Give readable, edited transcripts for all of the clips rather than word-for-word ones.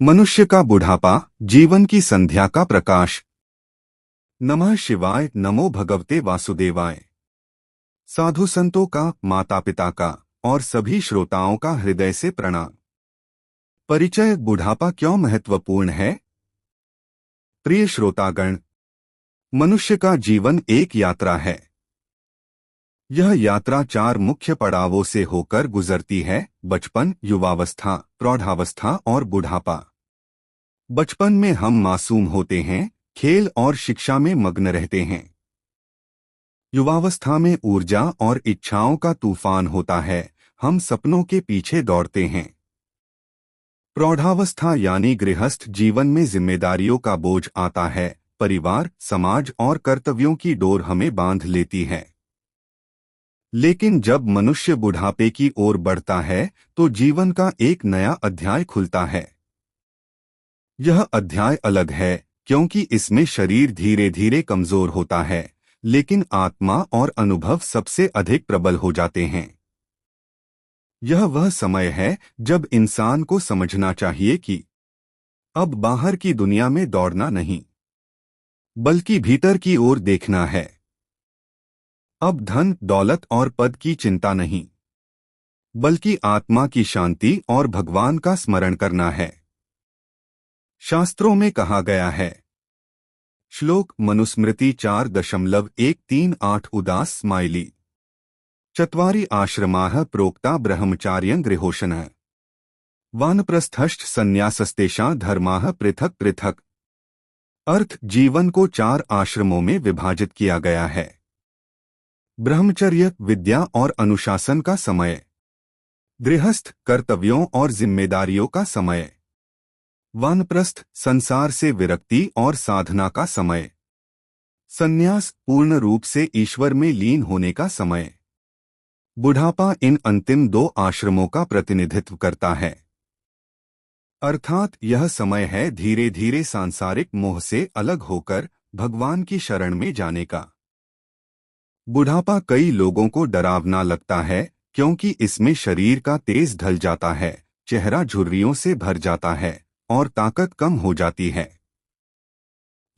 मनुष्य का बुढ़ापा, जीवन की संध्या का प्रकाश। नमः शिवाय, नमो भगवते वासुदेवाय। साधु संतों का, माता पिता का और सभी श्रोताओं का हृदय से प्रणाम। परिचय। बुढ़ापा क्यों महत्वपूर्ण है? प्रिय श्रोतागण, मनुष्य का जीवन एक यात्रा है। यह यात्रा 4 मुख्य पड़ावों से होकर गुजरती है: बचपन, युवावस्था, प्रौढ़ावस्था और बुढ़ापा। बचपन में हम मासूम होते हैं, खेल और शिक्षा में मग्न रहते हैं। युवावस्था में ऊर्जा और इच्छाओं का तूफान होता है, हम सपनों के पीछे दौड़ते हैं। प्रौढ़ावस्था यानी गृहस्थ जीवन में जिम्मेदारियों का बोझ आता है, परिवार, समाज और कर्तव्यों की डोर हमें बांध लेती है। लेकिन जब मनुष्य बुढ़ापे की ओर बढ़ता है तो जीवन का एक नया अध्याय खुलता है। यह अध्याय अलग है क्योंकि इसमें शरीर धीरे धीरे कमजोर होता है, लेकिन आत्मा और अनुभव सबसे अधिक प्रबल हो जाते हैं। यह वह समय है जब इंसान को समझना चाहिए कि अब बाहर की दुनिया में दौड़ना नहीं, बल्कि भीतर की ओर देखना है। अब धन, दौलत और पद की चिंता नहीं, बल्कि आत्मा की शांति और भगवान का स्मरण करना है। शास्त्रों में कहा गया है। श्लोक। मनुस्मृति 4.138 उदास स्माइली। चत्वारि आश्रमाः प्रोक्ता ब्रह्मचार्यं गृहोशनः। वानप्रस्थश्च संन्यासस्तेषां धर्माः पृथक पृथक। अर्थ। जीवन को 4 आश्रमों में विभाजित किया गया है: ब्रह्मचर्य, विद्या और अनुशासन का समय; गृहस्थ, कर्तव्यों और जिम्मेदारियों का समय; वानप्रस्थ, संसार से विरक्ति और साधना का समय; संन्यास, पूर्ण रूप से ईश्वर में लीन होने का समय। बुढ़ापा इन अंतिम 2 आश्रमों का प्रतिनिधित्व करता है। अर्थात यह समय है धीरे धीरे सांसारिक मोह से अलग होकर भगवान की शरण में जाने का। बुढ़ापा कई लोगों को डरावना लगता है क्योंकि इसमें शरीर का तेज ढल जाता है, चेहरा झुर्रियों से भर जाता है और ताकत कम हो जाती है।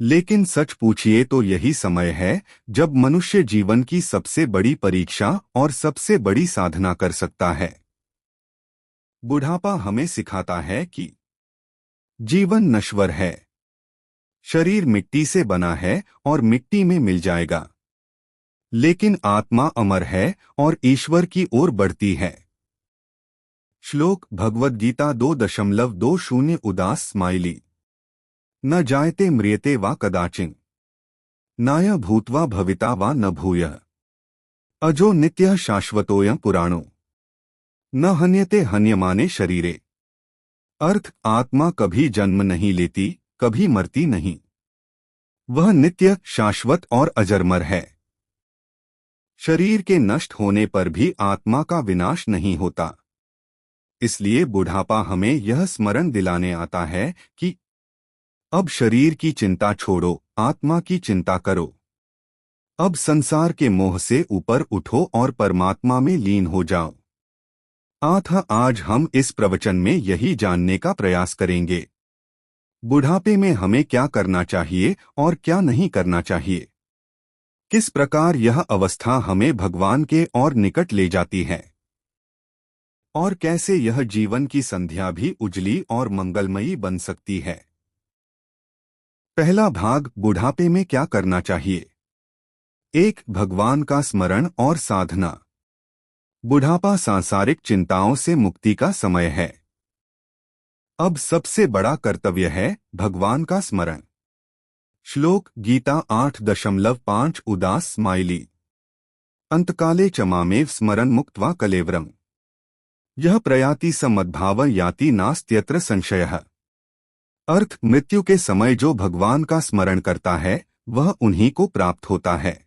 लेकिन सच पूछिए तो यही समय है जब मनुष्य जीवन की सबसे बड़ी परीक्षा और सबसे बड़ी साधना कर सकता है। बुढ़ापा हमें सिखाता है कि जीवन नश्वर है, शरीर मिट्टी से बना है और मिट्टी में मिल जाएगा, लेकिन आत्मा अमर है और ईश्वर की ओर बढ़ती है। श्लोक। भगवद गीता 2.20 उदास स्माइली। न जायते म्रियते वा कदाचिन, नाय भूत्वा भविता वा न भूयः, अजो नित्यः शाश्वतोऽयं पुराणो, न हन्यते हन्यमाने शरीरे। अर्थ। आत्मा कभी जन्म नहीं लेती, कभी मरती नहीं, वह नित्य, शाश्वत और अजरमर है। शरीर के नष्ट होने पर भी आत्मा का विनाश नहीं होता। इसलिए बुढ़ापा हमें यह स्मरण दिलाने आता है कि अब शरीर की चिंता छोड़ो, आत्मा की चिंता करो। अब संसार के मोह से ऊपर उठो और परमात्मा में लीन हो जाओ। आज हम इस प्रवचन में यही जानने का प्रयास करेंगे। बुढ़ापे में हमें क्या करना चाहिए और क्या नहीं करना चाहिए। किस प्रकार यह अवस्था हमें भगवान के और निकट ले जाती है, और कैसे यह जीवन की संध्या भी उजली और मंगलमयी बन सकती है। पहला भाग। बुढ़ापे में क्या करना चाहिए। 1. भगवान का स्मरण और साधना। बुढ़ापा सांसारिक चिंताओं से मुक्ति का समय है। अब सबसे बड़ा कर्तव्य है भगवान का स्मरण। श्लोक। गीता 8.5 उदास स्माइली। अंतकाले च मामेव स्मरन् मुक्त्वा कलेवरम्, यह प्रयाति स मद्भाव याति नास्त्यत्र संशयः। अर्थ। मृत्यु के समय जो भगवान का स्मरण करता है वह उन्हीं को प्राप्त होता है।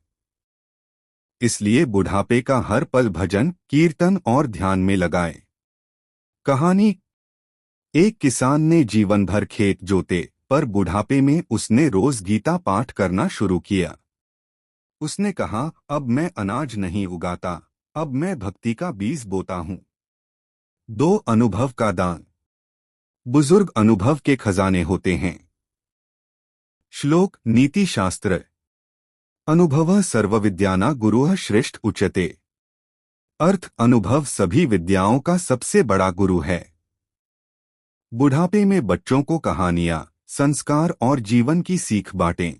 इसलिए बुढ़ापे का हर पल भजन, कीर्तन और ध्यान में लगाए। कहानी। एक किसान ने जीवन भर खेत जोते, पर बुढ़ापे में उसने रोज गीता पाठ करना शुरू किया। उसने कहा, अब मैं अनाज नहीं उगाता, अब मैं भक्ति का बीज बोता हूँ। 2. अनुभव का दान। बुजुर्ग अनुभव के खजाने होते हैं। श्लोक नीति शास्त्र। अनुभवः सर्वविद्यानां गुरुः श्रेष्ठ उच्यते। अर्थ अनुभव सभी विद्याओं का सबसे बड़ा गुरु है। बुढ़ापे में बच्चों को कहानियां, संस्कार और जीवन की सीख बांटें।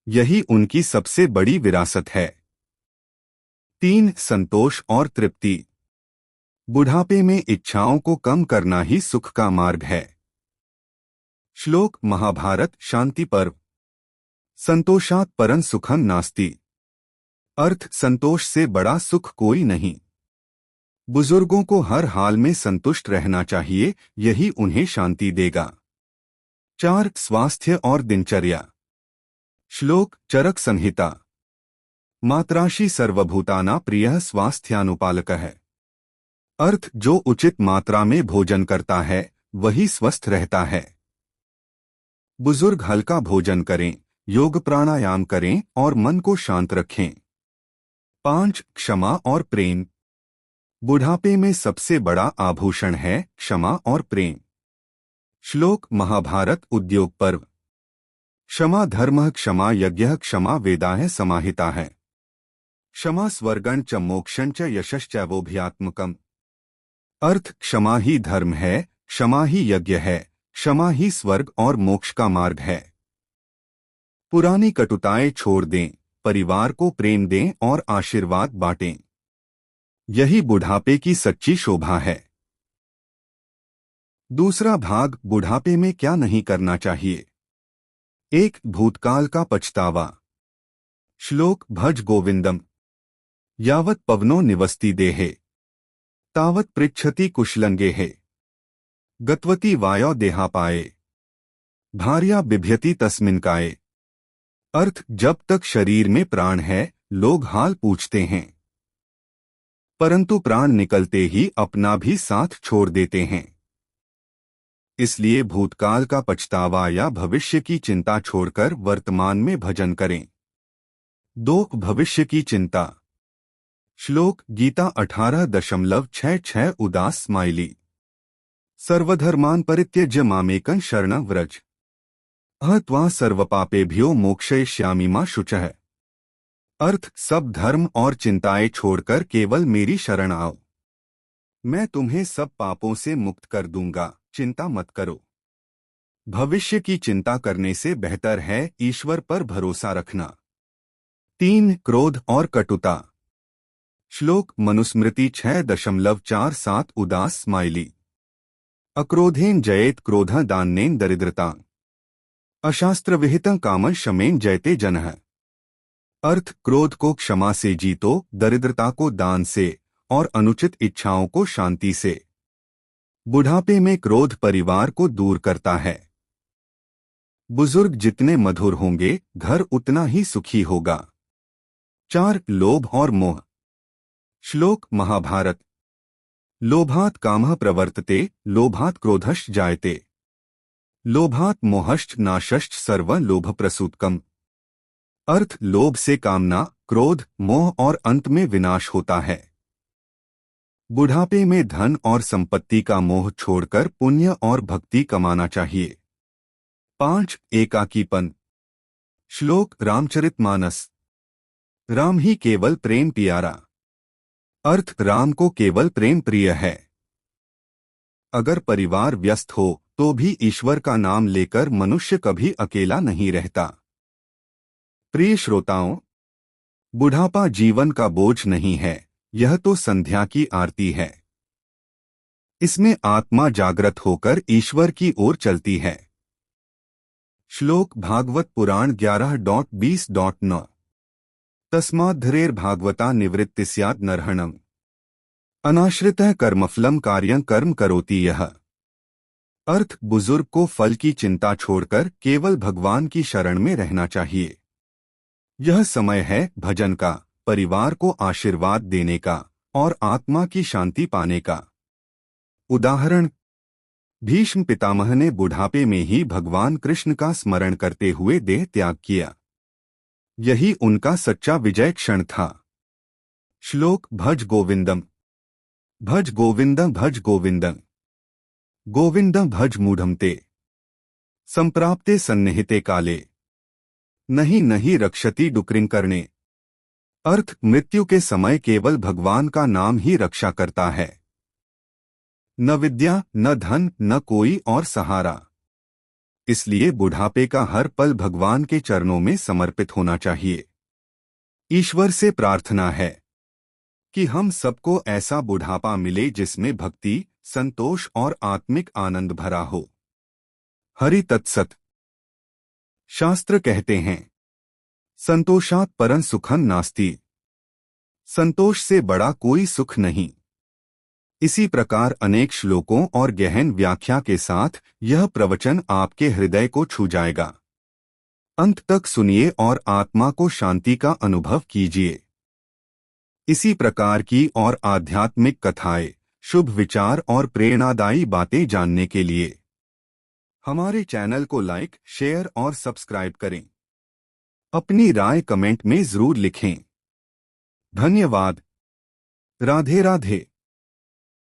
यही उनकी सबसे बड़ी विरासत है। 3 संतोष और तृप्ति। बुढ़ापे में इच्छाओं को कम करना ही सुख का मार्ग है। श्लोक महाभारत शांति पर्व। संतोषात् परं सुखं नास्ति। अर्थ संतोष से बड़ा सुख कोई नहीं। बुजुर्गों को हर हाल में संतुष्ट रहना चाहिए, यही उन्हें शांति देगा। 4 स्वास्थ्य और दिनचर्या। श्लोक चरक संहिता। मात्रांशी सर्वभूतानां प्रियः स्वास्थ्यानुपालकः। अर्थ जो उचित मात्रा में भोजन करता है वही स्वस्थ रहता है। बुजुर्ग हल्का भोजन करें, योग प्राणायाम करें और मन को शांत रखें। 5 क्षमा और प्रेम। बुढ़ापे में सबसे बड़ा आभूषण है क्षमा और प्रेम। श्लोक महाभारत उद्योग पर्व। क्षमा धर्मः क्षमा यज्ञः क्षमा वेदाः समाहिताः। क्षमा स्वर्गं च मोक्षं च यशश्चैवोभयात्मकम्। अर्थ क्षमा ही धर्म है, क्षमा ही यज्ञ है, क्षमा ही स्वर्ग और मोक्ष का मार्ग है। पुरानी कटुताएं छोड़ दें, परिवार को प्रेम दें और आशीर्वाद बांटें। यही बुढ़ापे की सच्ची शोभा है। दूसरा भाग बुढ़ापे में क्या नहीं करना चाहिए। 1 भूतकाल का पछतावा। श्लोक भज गोविंदम। यावत् पवनो निवसति देहे तावत् पृच्छति कुशलंगेः। गतवती वायो देहापाये भार्या बिभ्यति तस्मिन् काये। अर्थ जब तक शरीर में प्राण है लोग हाल पूछते हैं, परंतु प्राण निकलते ही अपना भी साथ छोड़ देते हैं। इसलिए भूतकाल का पछतावा या भविष्य की चिंता छोड़कर वर्तमान में भजन करें। 2 भविष्य की चिंता। श्लोक गीता 18.66 उदास स्माइली। सर्वधर्मान् परित्यज्य मामेकं शरणं व्रज अहं त्वा सर्वपापेभ्यो मोक्षयिष्यामि मा शुचः। अर्थ सब धर्म और चिंताएं छोड़कर केवल मेरी शरण आओ, मैं तुम्हें सब पापों से मुक्त कर दूंगा, चिंता मत करो। भविष्य की चिंता करने से बेहतर है ईश्वर पर भरोसा रखना। 3 क्रोध और कटुता। श्लोक मनुस्मृति 6.47 उदास स्माइली। अक्रोधेन जयेत क्रोधः दानेन दरिद्रता अशास्त्र विहितं कामं शमेन जयते जनः। अर्थ क्रोध को क्षमा से जीतो, दरिद्रता को दान से और अनुचित इच्छाओं को शांति से। बुढ़ापे में क्रोध परिवार को दूर करता है। बुजुर्ग जितने मधुर होंगे घर उतना ही सुखी होगा। 4 लोभ और मोह। श्लोक महाभारत। लोभात् कामः प्रवर्तते लोभात् क्रोधश्च जायते लोभात् मोहश्च नाशश्च सर्वं लोभप्रसूतकम्। अर्थ लोभ से कामना, क्रोध, मोह और अंत में विनाश होता है। बुढ़ापे में धन और संपत्ति का मोह छोड़कर पुण्य और भक्ति कमाना चाहिए। 5 एकाकीपन। श्लोक रामचरितमानस। राम ही केवल प्रेम प्यारा। अर्थ राम को केवल प्रेम प्रिय है। अगर परिवार व्यस्त हो तो भी ईश्वर का नाम लेकर मनुष्य कभी अकेला नहीं रहता। प्रिय श्रोताओं, बुढ़ापा जीवन का बोझ नहीं है, यह तो संध्या की आरती है। इसमें आत्मा जागृत होकर ईश्वर की ओर चलती है। श्लोक भागवत पुराण 11.20.9। तस्माद्धरेर भागवता निवृत्ति स्यात् नरहणम् अनाश्रितः कर्मफलम कार्यं कर्म करोति यः। अर्थ बुजुर्ग को फल की चिंता छोड़कर केवल भगवान की शरण में रहना चाहिए। यह समय है भजन का, परिवार को आशीर्वाद देने का और आत्मा की शांति पाने का। उदाहरण, भीष्म पितामह ने बुढ़ापे में ही भगवान कृष्ण का स्मरण करते हुए देह त्याग किया। यही उनका सच्चा विजय क्षण था। श्लोक भज गोविंदम। भज गोविंदम भज गोविंदम। गोविंद भज मूढ़मते संप्राप्ते सन्निहिते काले नहीं नहीं रक्षति डुक्रिंग करने। अर्थ, मृत्यु के समय केवल भगवान का नाम ही रक्षा करता है। न विद्या, न धन, न कोई और सहारा। इसलिए बुढ़ापे का हर पल भगवान के चरणों में समर्पित होना चाहिए। ईश्वर से प्रार्थना है कि हम सबको ऐसा बुढ़ापा मिले जिसमें भक्ति, संतोष और आत्मिक आनंद भरा हो। हरि तत्सत। शास्त्र कहते हैं, संतोषात् परं सुखं नास्ति। संतोष से बड़ा कोई सुख नहीं। इसी प्रकार अनेक श्लोकों और गहन व्याख्या के साथ यह प्रवचन आपके हृदय को छू जाएगा। अंत तक सुनिए और आत्मा को शांति का अनुभव कीजिए। इसी प्रकार की और आध्यात्मिक कथाएं, शुभ विचार और प्रेरणादायी बातें जानने के लिए हमारे चैनल को लाइक, शेयर और सब्सक्राइब करें। अपनी राय कमेंट में जरूर लिखें। धन्यवाद। राधे राधे।